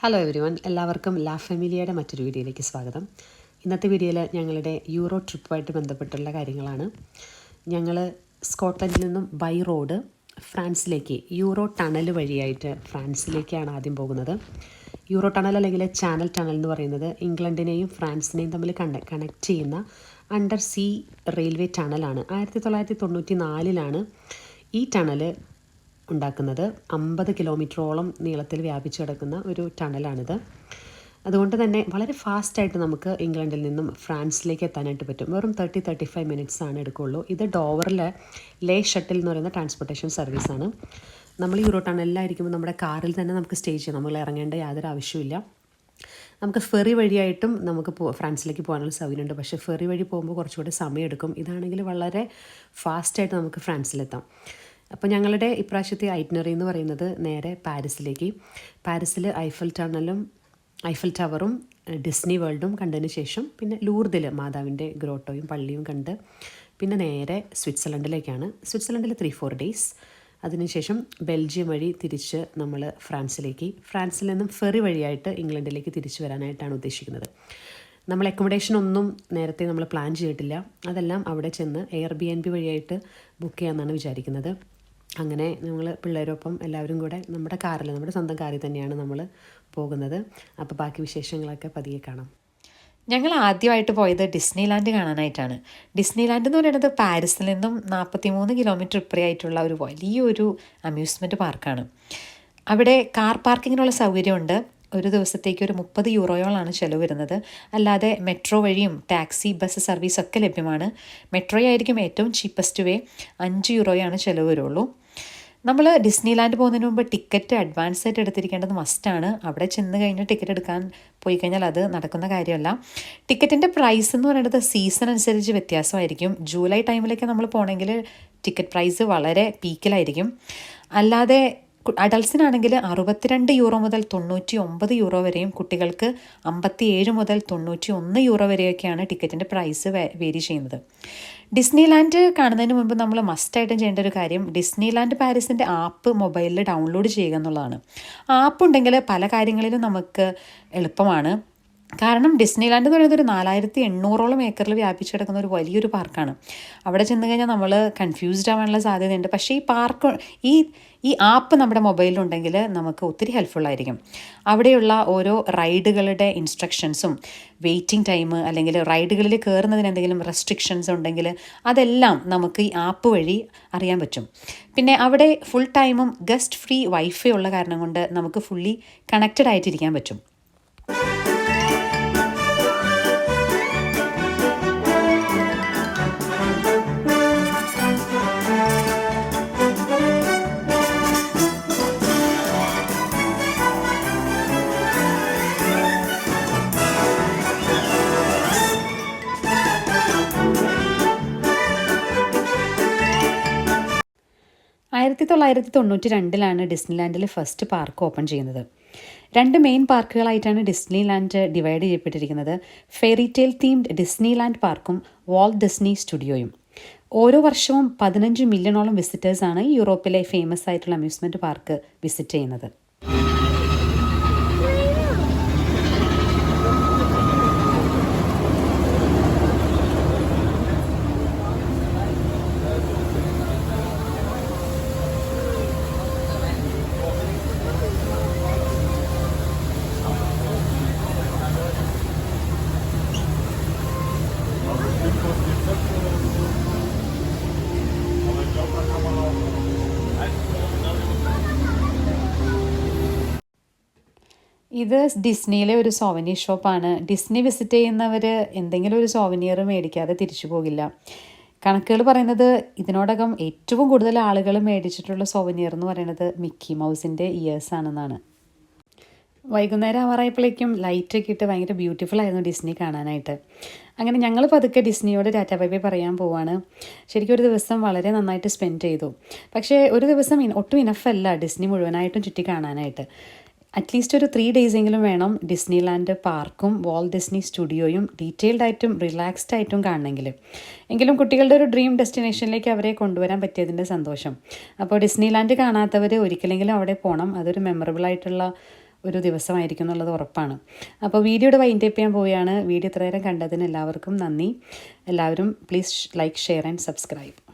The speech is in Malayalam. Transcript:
ഹലോ എവരിവൺ, എല്ലാവർക്കും ലാ ഫാമിലിയുടെ മറ്റൊരു വീഡിയോയിലേക്ക് സ്വാഗതം. ഇന്നത്തെ വീഡിയോയിൽ ഞങ്ങളുടെ യൂറോ ട്രിപ്പുമായിട്ട് ബന്ധപ്പെട്ടുള്ള കാര്യങ്ങളാണ്. ഞങ്ങൾ സ്കോട്ട്ലൻഡിൽ നിന്നും ബൈ റോഡ് ഫ്രാൻസിലേക്ക് യൂറോ ടണൽ വഴിയായിട്ട് ഫ്രാൻസിലേക്കാണ് ആദ്യം പോകുന്നത്. യൂറോ ടണൽ അല്ലെങ്കിൽ ചാനൽ ടണൽ എന്ന് പറയുന്നത് ഇംഗ്ലണ്ടിനെയും ഫ്രാൻസിനെയും തമ്മിൽ കണക്ട് ചെയ്യുന്ന അണ്ടർ സീ റെയിൽവേ ടണലാണ്. 1994 ഈ ടണൽ ഉണ്ടാക്കുന്നത്. 50 കിലോമീറ്ററോളം നീളത്തിൽ വ്യാപിച്ചു കിടക്കുന്ന ഒരു ടണലാണിത്. അതുകൊണ്ട് തന്നെ വളരെ ഫാസ്റ്റായിട്ട് നമുക്ക് ഇംഗ്ലണ്ടിൽ നിന്നും ഫ്രാൻസിലേക്ക് എത്താനായിട്ട് പറ്റും. വെറും 35 മിനിറ്റ്സ് ആണ് എടുക്കുകയുള്ളൂ. ഇത് ഡോവറിലെ ലേ ഷട്ടിൽ എന്ന് പറയുന്ന ട്രാൻസ്പോർട്ടേഷൻ സർവീസാണ്. നമ്മൾ യൂറോ ടണലിലായിരിക്കുമ്പോൾ നമ്മുടെ കാറിൽ തന്നെ നമുക്ക് സ്റ്റേ ചെയ്യാം. നമ്മൾ ഇറങ്ങേണ്ട യാതൊരു ആവശ്യമില്ല. നമുക്ക് ഫെറി വഴിയായിട്ടും നമുക്ക് ഫ്രാൻസിലേക്ക് പോകാനുള്ള സൗകര്യമുണ്ട്. പക്ഷേ ഫെറി വഴി പോകുമ്പോൾ കുറച്ചുകൂടി സമയമെടുക്കും. ഇതാണെങ്കിൽ വളരെ ഫാസ്റ്റായിട്ട് നമുക്ക് ഫ്രാൻസിലെത്താം. അപ്പോൾ ഞങ്ങളുടെ ഇപ്രാവശ്യത്തെ ഐറ്റിനറി എന്ന് പറയുന്നത് നേരെ പാരീസിൽ ഐഫൽ ടവറും ഡിസ്നി വേൾഡും കണ്ടതിന് ശേഷം പിന്നെ ലൂർദിൽ മാതാവിൻ്റെ ഗ്രോട്ടോയും പള്ളിയും കണ്ട് പിന്നെ നേരെ സ്വിറ്റ്സർലൻഡിലേക്കാണ്. സ്വിറ്റ്സർലൻഡിൽ 3-4 ഡേയ്സ്. അതിനുശേഷം ബെൽജിയം വഴി തിരിച്ച് നമ്മൾ ഫ്രാൻസിൽ നിന്നും ഫെറി വഴിയായിട്ട് ഇംഗ്ലണ്ടിലേക്ക് തിരിച്ചു വരാനായിട്ടാണ് ഉദ്ദേശിക്കുന്നത്. നമ്മൾ അക്കോമഡേഷൻ ഒന്നും നേരത്തെ നമ്മൾ പ്ലാൻ ചെയ്തിട്ടില്ല. അതെല്ലാം അവിടെ ചെന്ന് Airbnb വഴിയായിട്ട് ബുക്ക് ചെയ്യാമെന്നാണ് വിചാരിക്കുന്നത്. അങ്ങനെ ഞങ്ങൾ പിള്ളേരൊപ്പം എല്ലാവരും കൂടെ നമ്മുടെ സ്വന്തം കാറിൽ തന്നെയാണ് നമ്മൾ പോകുന്നത്. അപ്പോൾ ബാക്കി വിശേഷങ്ങളൊക്കെ പതിയെ കാണാം. ഞങ്ങൾ ആദ്യമായിട്ട് പോയത് ഡിസ്നി ലാൻഡ് കാണാനായിട്ടാണ്. ഡിസ്നി ലാൻഡ് എന്ന് പറയുന്നത് പാരീസിൽ നിന്നും 43 കിലോമീറ്റർ ഇപ്പുറയായിട്ടുള്ള ഒരു വലിയൊരു അമ്യൂസ്മെൻറ്റ് പാർക്കാണ്. അവിടെ കാർ പാർക്കിങ്ങിനുള്ള സൗകര്യമുണ്ട്. ഒരു ദിവസത്തേക്ക് ഒരു 30 യൂറോയോളാണ് ചിലവ് വരുന്നത്. അല്ലാതെ മെട്രോ വഴിയും ടാക്സി ബസ് സർവീസൊക്കെ ലഭ്യമാണ്. മെട്രോയായിരിക്കും ഏറ്റവും ചീപ്പസ്റ്റ് വേ. 5 യൂറോയാണ് ചിലവ് വരുള്ളൂ. നമ്മൾ ഡിസ്നി ലാൻഡ് പോകുന്നതിന് മുമ്പ് ടിക്കറ്റ് അഡ്വാൻസ് ആയിട്ട് എടുത്തിരിക്കേണ്ടത് മസ്റ്റാണ്. അവിടെ ചെന്ന് കഴിഞ്ഞ് ടിക്കറ്റ് എടുക്കാൻ പോയി കഴിഞ്ഞാൽ അത് നടക്കുന്ന കാര്യമല്ല. ടിക്കറ്റിൻ്റെ പ്രൈസ് എന്ന് പറയുന്നത് സീസൺ അനുസരിച്ച് വ്യത്യാസമായിരിക്കും. ജൂലൈ ടൈമിലേക്ക് നമ്മൾ പോകണമെങ്കിൽ ടിക്കറ്റ് പ്രൈസ് വളരെ പീക്കിലായിരിക്കും. അല്ലാതെ അഡൾട്ട്സിനാണെങ്കിൽ 62 യൂറോ മുതൽ 99 യൂറോ വരെയും കുട്ടികൾക്ക് 57 മുതൽ 91 യൂറോ വരെയൊക്കെയാണ് ടിക്കറ്റിൻ്റെ പ്രൈസ് വേരി ചെയ്യുന്നത്. ഡിസ്നി ലാൻഡ് കാണുന്നതിന് മുമ്പ് നമ്മൾ മസ്റ്റായിട്ടും ചെയ്യേണ്ട ഒരു കാര്യം ഡിസ്നി ലാൻഡ് പാരീസിൻ്റെ ആപ്പ് മൊബൈലിൽ ഡൗൺലോഡ് ചെയ്യുക എന്നുള്ളതാണ്. ആപ്പ് ഉണ്ടെങ്കിൽ പല കാര്യങ്ങളിലും നമുക്ക് എളുപ്പമാണ്. കാരണം ഡിസ്നി ലാൻഡ് എന്ന് പറയുന്നത് ഒരു 4800ഓളം ഏക്കറിൽ വ്യാപിച്ച് കിടക്കുന്ന ഒരു വലിയൊരു പാർക്കാണ്. അവിടെ ചെന്ന് കഴിഞ്ഞാൽ നമ്മൾ കൺഫ്യൂസ്ഡ് ആവാനുള്ള സാധ്യതയുണ്ട്. പക്ഷേ ഈ ആപ്പ് നമ്മുടെ മൊബൈലിലുണ്ടെങ്കിൽ നമുക്ക് ഒത്തിരി ഹെൽപ്ഫുള്ളായിരിക്കും. അവിടെയുള്ള ഓരോ റൈഡുകളുടെ ഇൻസ്ട്രക്ഷൻസും വെയിറ്റിംഗ് ടൈം അല്ലെങ്കിൽ റൈഡുകളിൽ കയറുന്നതിന് എന്തെങ്കിലും റെസ്ട്രിക്ഷൻസ് ഉണ്ടെങ്കിൽ അതെല്ലാം നമുക്ക് ഈ ആപ്പ് വഴി അറിയാൻ പറ്റും. പിന്നെ അവിടെ ഫുൾ ടൈമും ഗസ്റ്റ് ഫ്രീ വൈഫൈ ഉള്ള കാരണം കൊണ്ട് നമുക്ക് ഫുള്ളി കണക്റ്റഡ് ആയിട്ടിരിക്കാൻ പറ്റും. ഡിസ്നി ലാൻഡിൽ ഫസ്റ്റ് പാർക്ക് ഓപ്പൺ ചെയ്യുന്നത്. 2 മെയിൻ പാർക്കുകളായിട്ടാണ് ഡിസ്നി ലാൻഡ് ഡിവൈഡ് ചെയ്യപ്പെട്ടിരിക്കുന്നത്. Fairy tale themed Disneyland പാർക്കും വാൾട്ട് ഡിസ്നി സ്റ്റുഡിയോയും. ഓരോ വർഷവും 15 മില്യണോളം വിസിറ്റേഴ്സാണ് യൂറോപ്പിലെ ഫേമസ് ആയിട്ടുള്ള അമ്യൂസ്മെൻറ്റ് പാർക്ക് വിസിറ്റ് ചെയ്യുന്നത്. ഇത് ഡിസ്നിയിലെ ഒരു സോവനിയർ ഷോപ്പാണ്. ഡിസ്നി വിസിറ്റ് ചെയ്യുന്നവർ എന്തെങ്കിലും ഒരു സോവനിയർ മേടിക്കാതെ തിരിച്ചു പോകില്ല. കണക്കുകൾ പറയുന്നത് ഇതിനോടകം ഏറ്റവും കൂടുതൽ ആളുകൾ മേടിച്ചിട്ടുള്ള സോവനിയർ എന്ന് പറയുന്നത് മിക്കി മൗസിൻ്റെ ഇയേഴ്സ് ആണെന്നാണ്. വൈകുന്നേരം ആവാറായപ്പോഴേക്കും ലൈറ്റൊക്കെ ഇട്ട് ഭയങ്കര ബ്യൂട്ടിഫുൾ ആയിരുന്നു ഡിസ്നി കാണാനായിട്ട്. അങ്ങനെ ഞങ്ങൾ പതുക്കെ ഡിസ്നിയോട് ടാറ്റ ബൈ ബൈ പറയാൻ പോവാണ്. ശരിക്കും ഒരു ദിവസം വളരെ നന്നായിട്ട് സ്പെൻഡ് ചെയ്തു. പക്ഷേ ഒരു ദിവസം ഒട്ടും ഇനഫല്ല ഡിസ്നി മുഴുവനായിട്ടും ചുറ്റി കാണാനായിട്ട്. അറ്റ്ലീസ്റ്റ് ഒരു 3 ഡേയ്സെങ്കിലും വേണം ഡിസ്നി ലാൻഡ് പാർക്കും വാൾട്ട് ഡിസ്നി സ്റ്റുഡിയോയും ഡീറ്റെയിൽഡ് ആയിട്ടും റിലാക്സ്ഡ് ആയിട്ടും കാണണമെങ്കിൽ. എങ്കിലും കുട്ടികളുടെ ഒരു ഡ്രീം ഡെസ്റ്റിനേഷനിലേക്ക് അവരെ കൊണ്ടുവരാൻ പറ്റിയതിൻ്റെ സന്തോഷം. അപ്പോൾ ഡിസ്നി ലാൻഡ് കാണാത്തവർ ഒരിക്കലെങ്കിലും അവിടെ പോകണം. അതൊരു മെമ്മറബിൾ ആയിട്ടുള്ള ഒരു ദിവസമായിരിക്കും എന്നുള്ളത് ഉറപ്പാണ്. അപ്പോൾ വീഡിയോയുടെ വൈൻഡപ്പ് ചെയ്യാൻ പോവുകയാണ്. വീഡിയോ ഇത്ര നേരം കണ്ടതിന് എല്ലാവർക്കും നന്ദി. എല്ലാവരും please like, share and subscribe.